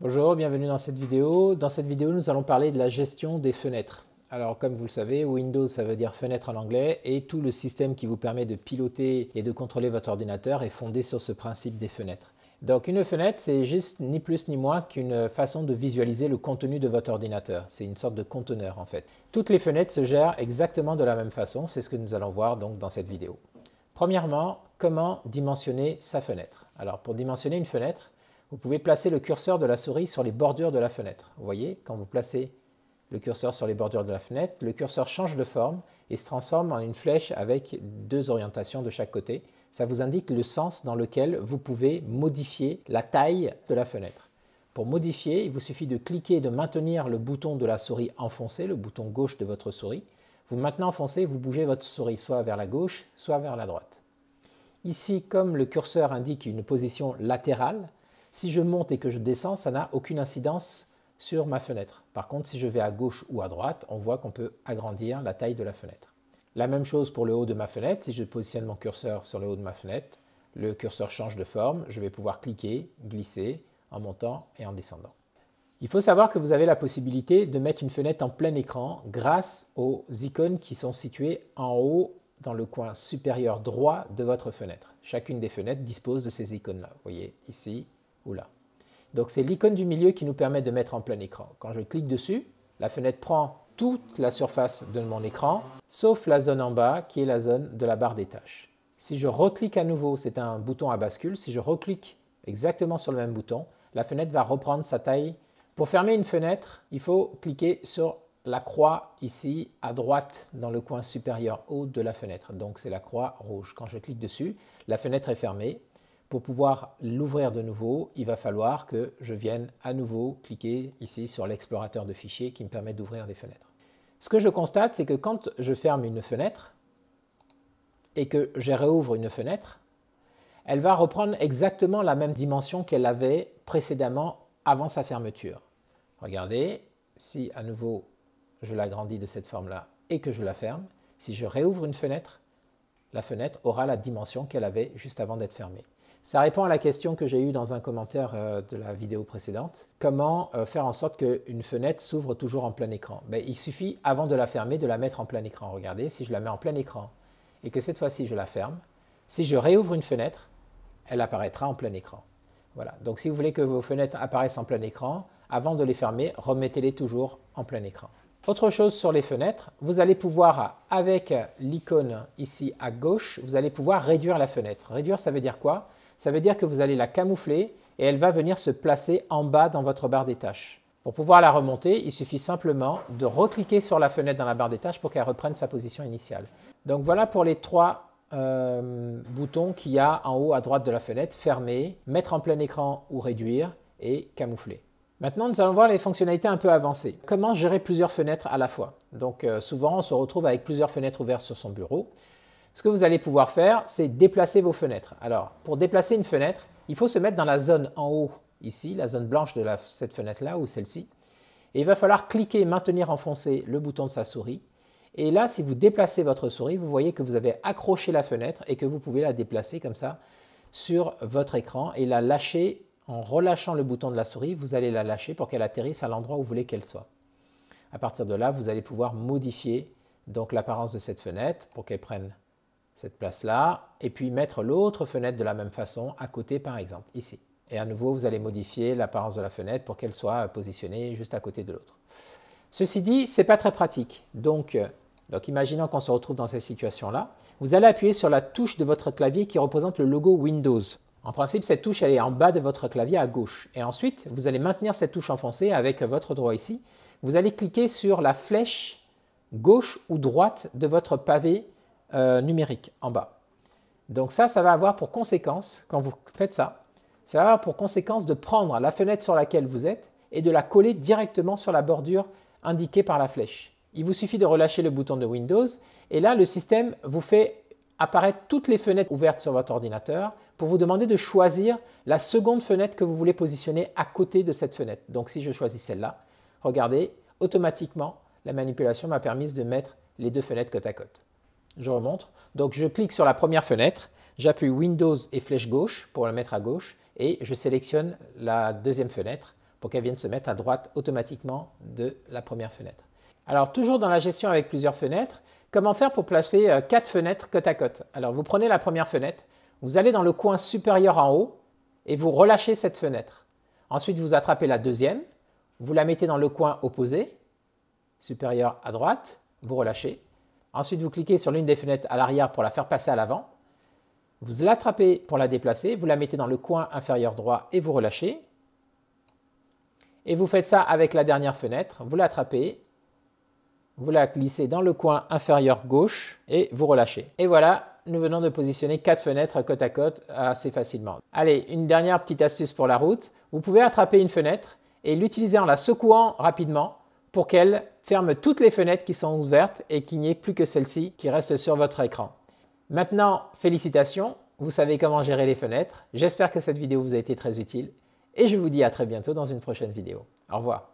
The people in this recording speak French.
Bonjour, bienvenue dans cette vidéo. Dans cette vidéo, nous allons parler de la gestion des fenêtres. Alors, comme vous le savez, Windows, ça veut dire fenêtre en anglais, et tout le système qui vous permet de piloter et de contrôler votre ordinateur est fondé sur ce principe des fenêtres. Donc, une fenêtre, c'est juste ni plus ni moins qu'une façon de visualiser le contenu de votre ordinateur. C'est une sorte de conteneur, en fait. Toutes les fenêtres se gèrent exactement de la même façon. C'est ce que nous allons voir donc dans cette vidéo. Premièrement, comment dimensionner sa fenêtre? Alors, pour dimensionner une fenêtre, vous pouvez placer le curseur de la souris sur les bordures de la fenêtre. Vous voyez, quand vous placez le curseur sur les bordures de la fenêtre, le curseur change de forme et se transforme en une flèche avec deux orientations de chaque côté. Ça vous indique le sens dans lequel vous pouvez modifier la taille de la fenêtre. Pour modifier, il vous suffit de cliquer et de maintenir le bouton de la souris enfoncé, le bouton gauche de votre souris. Vous maintenez enfoncé, vous bougez votre souris soit vers la gauche, soit vers la droite. Ici, comme le curseur indique une position latérale, si je monte et que je descends, ça n'a aucune incidence sur ma fenêtre. Par contre, si je vais à gauche ou à droite, on voit qu'on peut agrandir la taille de la fenêtre. La même chose pour le haut de ma fenêtre. Si je positionne mon curseur sur le haut de ma fenêtre, le curseur change de forme. Je vais pouvoir cliquer, glisser en montant et en descendant. Il faut savoir que vous avez la possibilité de mettre une fenêtre en plein écran grâce aux icônes qui sont situées en haut dans le coin supérieur droit de votre fenêtre. Chacune des fenêtres dispose de ces icônes-là. Vous voyez ici ou là. Donc c'est l'icône du milieu qui nous permet de mettre en plein écran. Quand je clique dessus, la fenêtre prend toute la surface de mon écran, sauf la zone en bas qui est la zone de la barre des tâches. Si je reclique à nouveau, c'est un bouton à bascule, si je reclique exactement sur le même bouton, la fenêtre va reprendre sa taille. Pour fermer une fenêtre, il faut cliquer sur la croix ici à droite dans le coin supérieur haut de la fenêtre. Donc c'est la croix rouge. Quand je clique dessus, la fenêtre est fermée. Pour pouvoir l'ouvrir de nouveau, il va falloir que je vienne à nouveau cliquer ici sur l'explorateur de fichiers qui me permet d'ouvrir des fenêtres. Ce que je constate, c'est que quand je ferme une fenêtre et que je réouvre une fenêtre, elle va reprendre exactement la même dimension qu'elle avait précédemment avant sa fermeture. Regardez, si à nouveau je l'agrandis de cette forme-là et que je la ferme, si je réouvre une fenêtre, la fenêtre aura la dimension qu'elle avait juste avant d'être fermée. Ça répond à la question que j'ai eue dans un commentaire de la vidéo précédente. Comment faire en sorte qu'une fenêtre s'ouvre toujours en plein écran? Il suffit, avant de la fermer, de la mettre en plein écran. Regardez, si je la mets en plein écran et que cette fois-ci je la ferme, si je réouvre une fenêtre, elle apparaîtra en plein écran. Voilà. Donc si vous voulez que vos fenêtres apparaissent en plein écran, avant de les fermer, remettez-les toujours en plein écran. Autre chose sur les fenêtres, vous allez pouvoir, avec l'icône ici à gauche, vous allez pouvoir réduire la fenêtre. Réduire, ça veut dire quoi? Ça veut dire que vous allez la camoufler et elle va venir se placer en bas dans votre barre des tâches. Pour pouvoir la remonter, il suffit simplement de recliquer sur la fenêtre dans la barre des tâches pour qu'elle reprenne sa position initiale. Donc voilà pour les trois boutons qu'il y a en haut à droite de la fenêtre: fermer, mettre en plein écran ou réduire, et camoufler. Maintenant, nous allons voir les fonctionnalités un peu avancées. Comment gérer plusieurs fenêtres à la fois? Donc souvent, on se retrouve avec plusieurs fenêtres ouvertes sur son bureau. Ce que vous allez pouvoir faire, c'est déplacer vos fenêtres. Alors, pour déplacer une fenêtre, il faut se mettre dans la zone en haut, ici, la zone blanche de cette fenêtre-là ou celle-ci. Et il va falloir cliquer et maintenir enfoncé le bouton de sa souris. Et là, si vous déplacez votre souris, vous voyez que vous avez accroché la fenêtre et que vous pouvez la déplacer comme ça sur votre écran et la lâcher. En relâchant le bouton de la souris, vous allez la lâcher pour qu'elle atterrisse à l'endroit où vous voulez qu'elle soit. À partir de là, vous allez pouvoir modifier donc l'apparence de cette fenêtre pour qu'elle prenne cette place-là, et puis mettre l'autre fenêtre de la même façon à côté, par exemple, ici. Et à nouveau, vous allez modifier l'apparence de la fenêtre pour qu'elle soit positionnée juste à côté de l'autre. Ceci dit, ce n'est pas très pratique. Donc imaginons qu'on se retrouve dans cette situation-là. Vous allez appuyer sur la touche de votre clavier qui représente le logo Windows. En principe, cette touche, elle est en bas de votre clavier à gauche. Et ensuite, vous allez maintenir cette touche enfoncée avec votre doigt ici. Vous allez cliquer sur la flèche gauche ou droite de votre pavé numérique en bas. Donc ça va avoir pour conséquence, quand vous faites ça va avoir pour conséquence de prendre la fenêtre sur laquelle vous êtes et de la coller directement sur la bordure indiquée par la flèche. Il vous suffit de relâcher le bouton de Windows et là, le système vous fait apparaître toutes les fenêtres ouvertes sur votre ordinateur pour vous demander de choisir la seconde fenêtre que vous voulez positionner à côté de cette fenêtre. Donc si je choisis celle-là, regardez, automatiquement, la manipulation m'a permis de mettre les deux fenêtres côte à côte. Je remonte. Donc je clique sur la première fenêtre, j'appuie Windows et flèche gauche pour la mettre à gauche et je sélectionne la deuxième fenêtre pour qu'elle vienne se mettre à droite automatiquement de la première fenêtre. Alors toujours dans la gestion avec plusieurs fenêtres, comment faire pour placer 4 fenêtres côte à côte? Alors vous prenez la première fenêtre, vous allez dans le coin supérieur en haut et vous relâchez cette fenêtre. Ensuite vous attrapez la deuxième, vous la mettez dans le coin opposé, supérieur à droite, vous relâchez. Ensuite vous cliquez sur l'une des fenêtres à l'arrière pour la faire passer à l'avant. Vous l'attrapez pour la déplacer, vous la mettez dans le coin inférieur droit et vous relâchez. Et vous faites ça avec la dernière fenêtre, vous l'attrapez, vous la glissez dans le coin inférieur gauche et vous relâchez. Et voilà, nous venons de positionner 4 fenêtres côte à côte assez facilement. Allez, une dernière petite astuce pour la route. Vous pouvez attraper une fenêtre et l'utiliser en la secouant rapidement pour qu'elle ferme toutes les fenêtres qui sont ouvertes et qu'il n'y ait plus que celle-ci qui reste sur votre écran. Maintenant, félicitations, vous savez comment gérer les fenêtres. J'espère que cette vidéo vous a été très utile et je vous dis à très bientôt dans une prochaine vidéo. Au revoir.